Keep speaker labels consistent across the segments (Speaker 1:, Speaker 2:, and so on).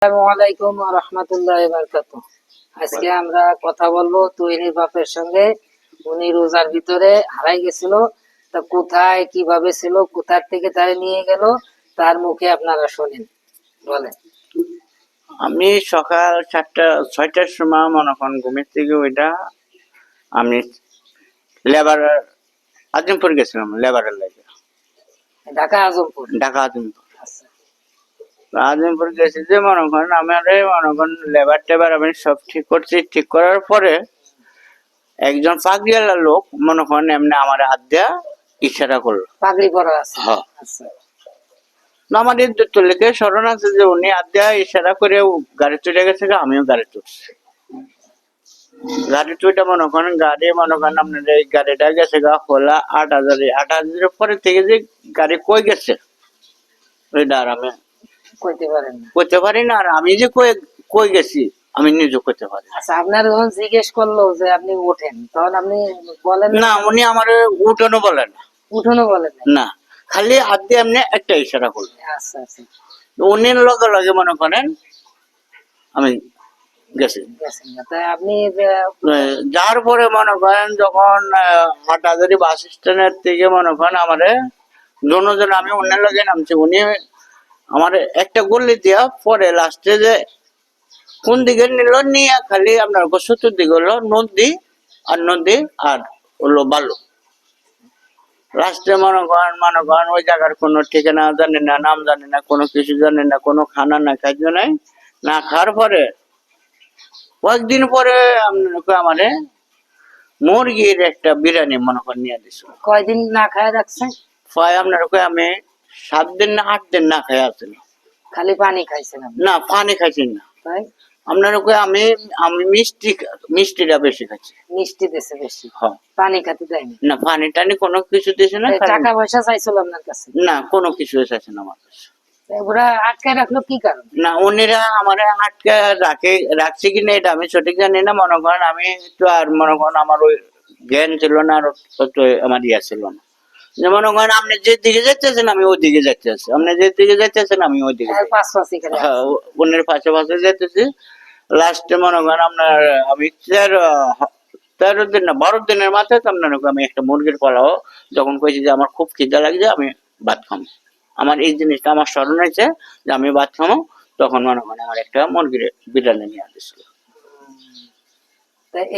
Speaker 1: আসসালামু আলাইকুম ওয়া রাহমাতুল্লাহি ওয়া বারাকাতুহু। আজকে আমরা কথা বলবো তৈরির বাপের সঙ্গে। উনি রোজার ভিতরে হারাই গেছিল, তা কোথায় কিভাবে ছিল, কোথার থেকে তারে নিয়ে গেল, তার মুখে আপনারা শোনেন। বলেন।
Speaker 2: আমি সকাল 6টার সময় মনে করেন ঘুমের থেকে ওইটা আমি লেবার আজিমপুর গেছিলাম লেবারের লাগে।
Speaker 1: ঢাকা আজমপুর।
Speaker 2: ঢাকা আজিমপুর
Speaker 1: আচ্ছা।
Speaker 2: আজিমপুর গেছি যে মনে করেন মনে করেন লেবার টেবার আমি সব ঠিক করছি। ঠিক করার পরে একজন পাগড়িওয়ালা লোক মনে করেন এমনি আমার হাত দিয়া ইশারা করলো।
Speaker 1: পাগড়ি পরা আছে।
Speaker 2: হ্যাঁ।
Speaker 1: আচ্ছা।
Speaker 2: আমাদের লেখে স্মরণ আছে যে উনি হাত দিয়া ইশারা করে গাড়ি চলে গেছে, আমিও গাড়ি চড়ছি। গাড়ি চুইটা মনে করেন আপনার এই গাড়িটা গেছে গা খোলা 8,000 পরে থেকে যে গাড়ি কই গেছে ওইটা আর আমি কইতে পারি না। আর আমি যে কই গেছি আমি নিজে কইতে পারি।
Speaker 1: আচ্ছা, আপনার যখন জিজ্ঞেস করলো যে আপনি ওঠেন, তখন আপনি বলেন
Speaker 2: না, উনি আমার উঠোনো বলেন
Speaker 1: উঠোনো বলেন
Speaker 2: না, খালি হাত দিয়ে এমনি একটা ইশারা করলো।
Speaker 1: আচ্ছা আচ্ছা।
Speaker 2: উনি লগে লগে মনে করেন আমি গেছি।
Speaker 1: আপনি
Speaker 2: যার পরে মনে করেন যখন হাটাজারি বাস স্ট্যান্ডের থেকে মনে করেন আমারে দুজন আমি অন্যের লগে নামছি। উনি আমার একটা গল্লি দিয়া পরে লাস্টে যে কোন দিকে নিল নিয়ে খালি আপনার চতুর্দিকে হলো নদী আর হলো বালু। লাস্টে মনে করেন ওই জায়গার কোনো ঠিকানা জানি না, নাম জানি না, কোনো কিছু জানি না, কোনো খানা না খাদ্য নাই। না খাওয়ার পরে কয়েকদিন পরে আমারে মুরগির একটা বিরিয়ানি মনে করেন নিয়ে দিছিল।
Speaker 1: কয়দিন না খায় রাখছে?
Speaker 2: প্রায় আপনার আমি 7 দিন না 8 দিন না খাই আছিল।
Speaker 1: খালি পানি খাইছেন?
Speaker 2: না, পানি খাইছি না।
Speaker 1: তাই
Speaker 2: আপনার আমি মিষ্টিটা বেশি খাচ্ছি।
Speaker 1: মিষ্টি দিছে বেশি?
Speaker 2: হ্যাঁ।
Speaker 1: পানি খেতে দেয়নি?
Speaker 2: না, পানি টানি কোনো কিছু দিছে না।
Speaker 1: টাকা পয়সা চাইছিল আপনার কাছে?
Speaker 2: না, কোনো কিছু চাইছে না আমার কাছে।
Speaker 1: ওরা আটকায় রাখলো কি কারণ?
Speaker 2: না, উনিরা আমার আটকে রাখছে কিনা এটা আমি সঠিক জানি না। মনে করেন আমি তো আর মনে করেন আমার ওই জ্ঞান ছিল না, আর আমার ইয়া ছিল না। যে মনে করেন আপনি যে দিকে যাচ্ছেন আমি ওই দিকে যাচ্ছি, আপনি যে দিকে যাচ্ছেন আমি ওই দিকে। হ্যাঁ, উনির পাশে পাশে যাইতেছি। লাস্টে মনে করেন আপনার আমি 13 দিন না 12 দিনের মাথায় আপনার আমি একটা মুরগির পোলাও যখন কইছি যে আমার খুব খিদা লাগছে আমি ভাত খাবো, আমার এই জিনিসটা আমার স্মরণ হয়েছে যে আমি ভাত খাবো, তখন মনে করেন আমার একটা মুরগির বিরিয়ানি নিয়ে আসছিল।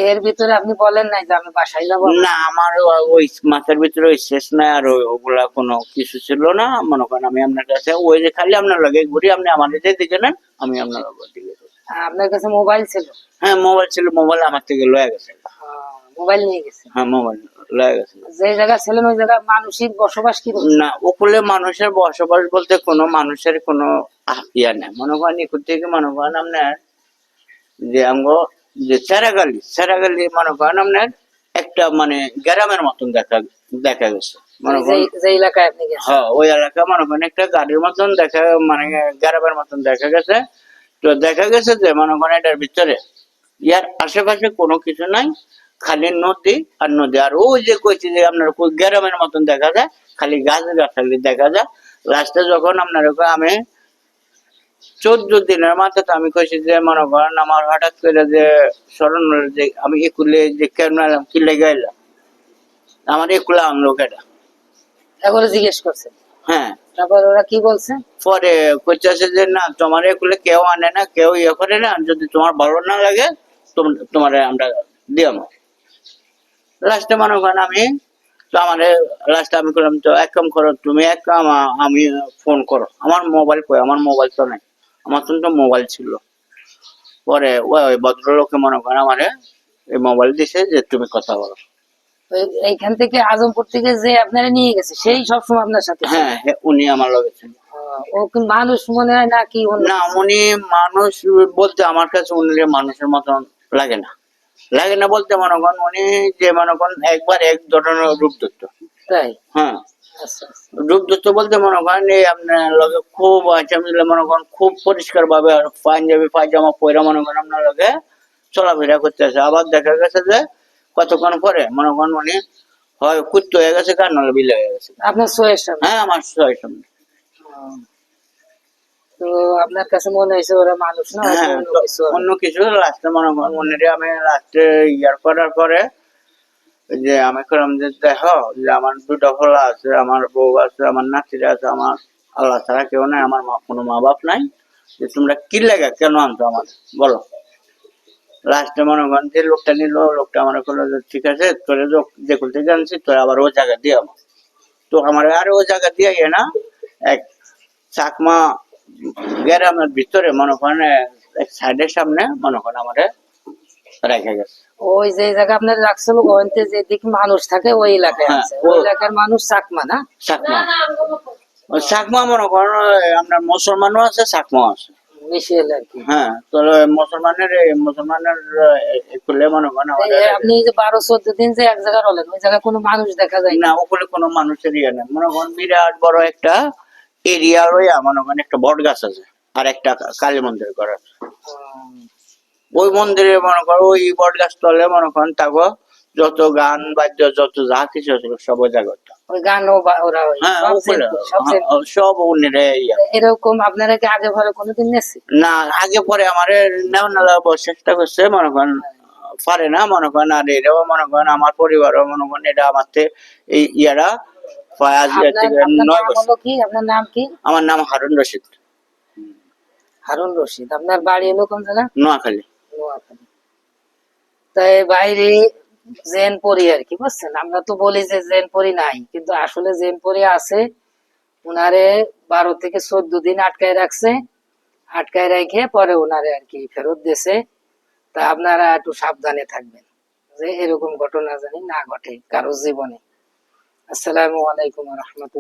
Speaker 1: এর ভিতরে আপনি বলেন নাই যে আমি বাসায় যাবো?
Speaker 2: না, আমার ওই মাথার ভিতরে ওই শেষ নাই, আর ওগুলা কোনো কিছু ছিল না। মনে করেন আমি আপনার কাছে ওই যে খালি আপনার লগে ঘুরি, আপনি আমাদের দিকে নেন, আমি আপনার দিকে।
Speaker 1: আপনার কাছে মোবাইল ছিল?
Speaker 2: হ্যাঁ, মোবাইল ছিল। মোবাইল আমার থেকে লয়ে গেছে।
Speaker 1: মোবাইল নিয়ে গেছে?
Speaker 2: হ্যাঁ, মোবাইল লয়ে গেছে।
Speaker 1: যে জায়গা ছিলেন ওই জায়গা মানুষের বসবাস কি?
Speaker 2: না, ওকুলে মানুষের বসবাস বলতে কোনো মানুষের কোনো ইয়া নেই। মনে করেন একুর থেকে মনে করেন আপনার যে আমগো যে সেরাগালি মনে করেন আপনার একটা মানে গ্রামের মতন দেখা গেছে। মনে করেন
Speaker 1: যে এলাকায় আপনি গেছেন?
Speaker 2: হ্যাঁ, ওই এলাকা মনে করেন একটা গাড়ির মতন মানে গ্রামের মতন দেখা গেছে। তো দেখা গেছে যে মনে করেন এটার ভিতরে ইয়ার আশেপাশে কোনো কিছু নাই, খালি নদী আর নদী। আর ওই যে কইছি যে আপনার গ্রামের মতন দেখা যায়, খালি গাছ গাছালি দেখা যায়। লাস্টে যখন আপনার আমি 14 দিনের মাথায় আমি কইছি যে মনে করেন আমার হঠাৎ করে যে স্মরণ হলো যে আমি একুলে যে কেন এলাম, কি লেগে এলাম, আমার একুলা আনলো কেটা।
Speaker 1: তারপরে জিজ্ঞেস করছে?
Speaker 2: হ্যাঁ।
Speaker 1: তারপর ওরা কি বলছে?
Speaker 2: পরে কইতেছে যে না, তোমার একুলে কেউ আনে না, কেউ ইয়ে করে না, যদি তোমার ভালো না লাগে তোমার আমরা দিয়াম। লাস্টে মনে করেন আমি তো লাস্টে আমি করলাম তো এক কাম করো, তুমি এক কাম আমি ফোন করো। আমার মোবাইল কই? আমার মোবাইল তো নাই, আমার তো মোবাইল ছিল। পরে ওই ভদ্রলোকে মনে করেন আমারে এই মোবাইল দিছে যে তুমি কথা বলো।
Speaker 1: এইখান থেকে আজমপুর থেকে যে আপনারা নিয়ে গেছে সেই সবসময় আপনার সাথে?
Speaker 2: হ্যাঁ, উনি আমার লগে ছিল।
Speaker 1: ও কি মানুষ মনে হয় নাকি?
Speaker 2: না, উনি মানুষ বলতে আমার কাছে উনি মানুষের মতন লাগে না। বলতে মনে করেন উনি যে মনে করেন একবার এক ধরনের রূপ ধরতো।
Speaker 1: তাই?
Speaker 2: হ্যাঁ,
Speaker 1: আচ্ছা।
Speaker 2: রূপ ধরতো বলতে মনে করেন এই আপনার লগে খুব আচ্ছা মিলে মনে করেন খুব পরিষ্কার ভাবে পাঞ্জাবি পায়জামা পরে মনে করেন আপনার লগে চলাফেরা করতেছে। আবার দেখা গেছে যে কতক্ষণ পরে মনে করেন উনি হয় কুত্ত হয়ে গেছে, কার নাহলে বিলে হয়ে গেছে।
Speaker 1: আপনার সোয়ের সামনে?
Speaker 2: হ্যাঁ, আমার সোয়ের সামনে।
Speaker 1: তো আপনার কাছে মনে হয়েছে ওরা মানুষ না, হয়তো
Speaker 2: হ্যাঁ,
Speaker 1: অন্য
Speaker 2: তো
Speaker 1: কিছু হবে।
Speaker 2: অন্য কিছু লাস্টে মনে করেন মনে আমি লাস্টে ইয়ার করার পরে যে আমি করলাম যে দেখো যে আমার দুটো ফলা আছে, আমার বউ আছে, আমার নাতিরা আছে, আমার আল্লাহ ছাড়া কেউ নাই, আমার কোনো মা বাপ নাই, যে তোমরা কি লেগা কেন আনছো আমার বলো। লাস্টে মনে করেন যে লোকটা নিল, লোকটা আমার করলো যে ঠিক আছে তোরে যে কোন থেকে আনছি তোর আবার ওই জায়গা দিয়ে আমার, তো আমার আর ওই জায়গা দিয়ে না এক চাকমা গ্রামের ভিতরে মনে করেন এক সাইডের সামনে মনে করেন আমারে রেখে গেছে।
Speaker 1: ওই যে জায়গা আপনার রাখছিল ওইতে যে দিক মানুষ থাকে ওই এলাকায়
Speaker 2: হ্যাঁ,
Speaker 1: আছে, ওই এলাকার মানুষ চাকমা না?
Speaker 2: চাকমা, ওই চাকমা মনে করেন আপনার মুসলমানও আছে চাকমাও আছে।
Speaker 1: মিশেল আর কি।
Speaker 2: হ্যাঁ, তো মুসলমানের খুলে মনে করেন
Speaker 1: এই
Speaker 2: আমাদের
Speaker 1: আপনি যে 12-14 দিন যে এক জায়গায় হলেন, ওই জায়গায় কোনো মানুষ দেখা যায়
Speaker 2: না,
Speaker 1: না?
Speaker 2: ওখানে কোনো মানুষের ইয়ে নেই, মনে করেন বিরাট বড় একটা এরিয়া রইয়া মনে করেন একটা বট গাছ আছে আর একটা কালী মন্দির করা আছে।
Speaker 1: উম,
Speaker 2: ওই মন্দিরে মনে করো ওই বট গাছ তলে মনে করেন তাগো যত গান বাদ্য যত যা কিছু ছিল সব ওই জায়গাটা।
Speaker 1: ওই গানও ওরা ওই
Speaker 2: হ্যাঁ,
Speaker 1: সব
Speaker 2: ওখানে
Speaker 1: সব
Speaker 2: সব উনিরে ইয়া।
Speaker 1: এরকম আপনারা কি আগে ভালো কোনোদিন নেছে?
Speaker 2: না, আগে পরে আমার নেওয়া চেষ্টা করছে মনে করেন পারে না মনে করেন, আর এরাও মনে করেন আমার পরিবারও মনে করেন এটা আমার এই ইয়ারা প্রায় আজ
Speaker 1: আপনার
Speaker 2: থেকে
Speaker 1: আপনার
Speaker 2: 9
Speaker 1: নাম
Speaker 2: বছর।
Speaker 1: হলো কি? আপনার নাম কি?
Speaker 2: আমার নাম হারুন রশিদ,
Speaker 1: হারুন রশিদ। আপনার বাড়ি হলো কোন জায়গা?
Speaker 2: নোয়াখালী।
Speaker 1: নোয়াখালী। তাই বাইরে জেনপুরি আর কি, বুঝছেন? আমরা তো বলি যে জেনপুরি নাই, কিন্তু আসলে জেনপুরি আছে। উনারে 12 থেকে 14 দিন আটকায় রাখছে, আটকায় রেখে পরে উনারে আর কি ফেরত দিয়েছে। তা আপনারা একটু সাবধানে থাকবেন যে এরকম ঘটনা জানি না ঘটে কারো জীবনে। আসসালামু আলাইকুম রহমতুল্লাহ।